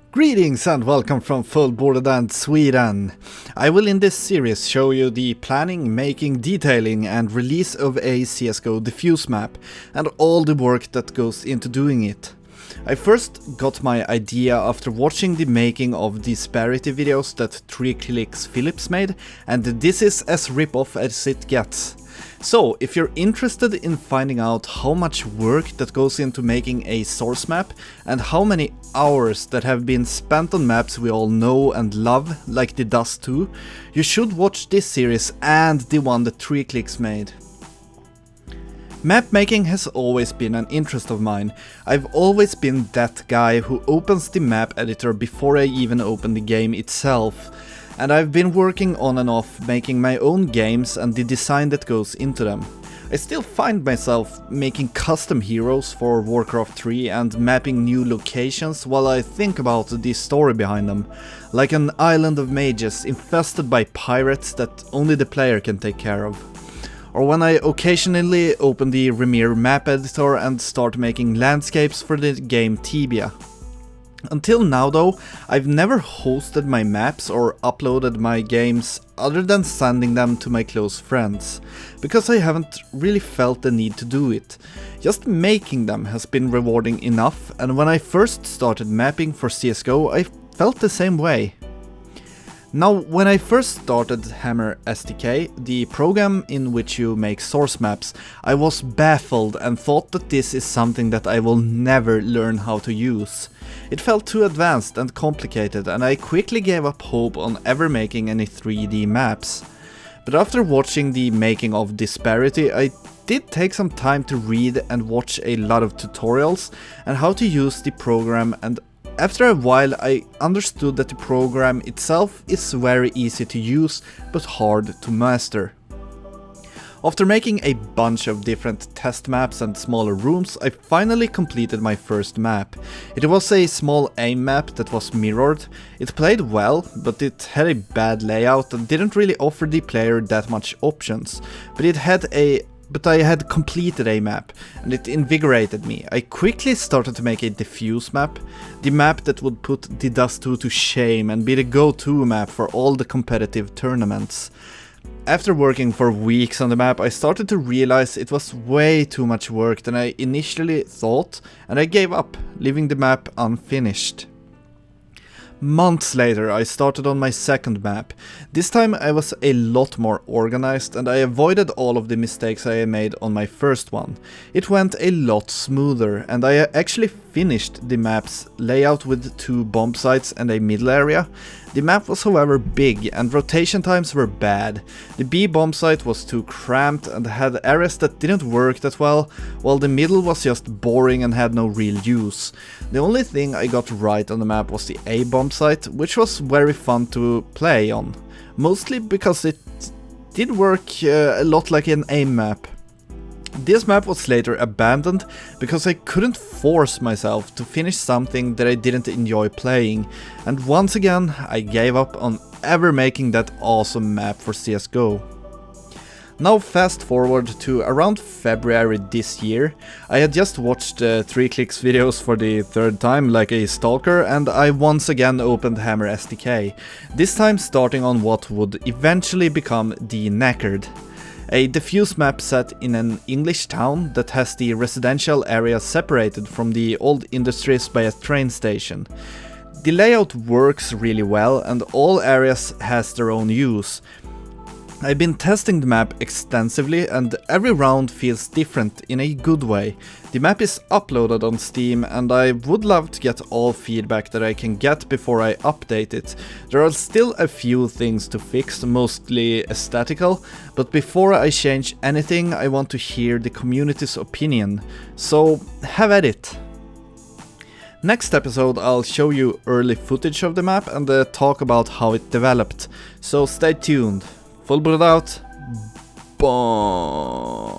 Greetings and welcome from Fullbordad, Sweden. I will in this series show you the planning, making, detailing and release of a CSGO defuse map and all the work that goes into doing it. I first got my idea after watching the making of disparity videos that 3Clicks Philips made, and this is as rip-off as it gets. So, if you're interested in finding out how much work that goes into making a source map and how many hours that have been spent on maps we all know and love, like the Dust 2, you should watch this series and the one that 3Clicks made. Map making has always been an interest of mine. I've always been that guy who opens the map editor before I even open the game itself. And I've been working on and off making my own games and the design that goes into them. I still find myself making custom heroes for Warcraft 3 and mapping new locations while I think about the story behind them, like an island of mages infested by pirates that only the player can take care of. Or when I occasionally open the Remir map editor and start making landscapes for the game Tibia. Until now though, I've never hosted my maps or uploaded my games other than sending them to my close friends, because I haven't really felt the need to do it. Just making them has been rewarding enough, and when I first started mapping for CSGO I felt the same way. Now, when I first started Hammer SDK, the program in which you make source maps, I was baffled and thought that this is something that I will never learn how to use. It felt too advanced and complicated, and I quickly gave up hope on ever making any 3D maps. But after watching the making of Disparity, I did take some time to read and watch a lot of tutorials and how to use the program, and after a while I understood that the program itself is very easy to use but hard to master. After making a bunch of different test maps and smaller rooms, I finally completed my first map. It was a small aim map that was mirrored. It played well, but it had a bad layout and didn't really offer the player that much options. But I had completed a map, and it invigorated me. I quickly started to make a defuse map, the map that would put the Dust 2 to shame and be the go-to map for all the competitive tournaments. After working for weeks on the map, I started to realize it was way too much work than I initially thought, and I gave up, leaving the map unfinished. Months later I started on my second map. This time I was a lot more organized and I avoided all of the mistakes I made on my first one. It went a lot smoother, and I actually finished the map's layout with 2 bomb sites and a middle area. The map was however big and rotation times were bad. The B bomb site was too cramped and had areas that didn't work that well, while the middle was just boring and had no real use. The only thing I got right on the map was the A bomb site, which was very fun to play on, mostly because it did work a lot like an aim map. This map was later abandoned because I couldn't force myself to finish something that I didn't enjoy playing, and once again I gave up on ever making that awesome map for CSGO. Now fast forward to around February this year. I had just watched 3Clicks videos for the third time like a stalker, and I once again opened Hammer SDK, this time starting on what would eventually become the Knackered. A defuse map set in an English town that has the residential area separated from the old industries by a train station. The layout works really well and all areas has their own use. I've been testing the map extensively and every round feels different in a good way. The map is uploaded on Steam and I would love to get all feedback that I can get before I update it. There are still a few things to fix, mostly aesthetical, but before I change anything I want to hear the community's opinion, so have at it. Next episode I'll show you early footage of the map and talk about how it developed, so stay tuned. Fullbordad out. Boom.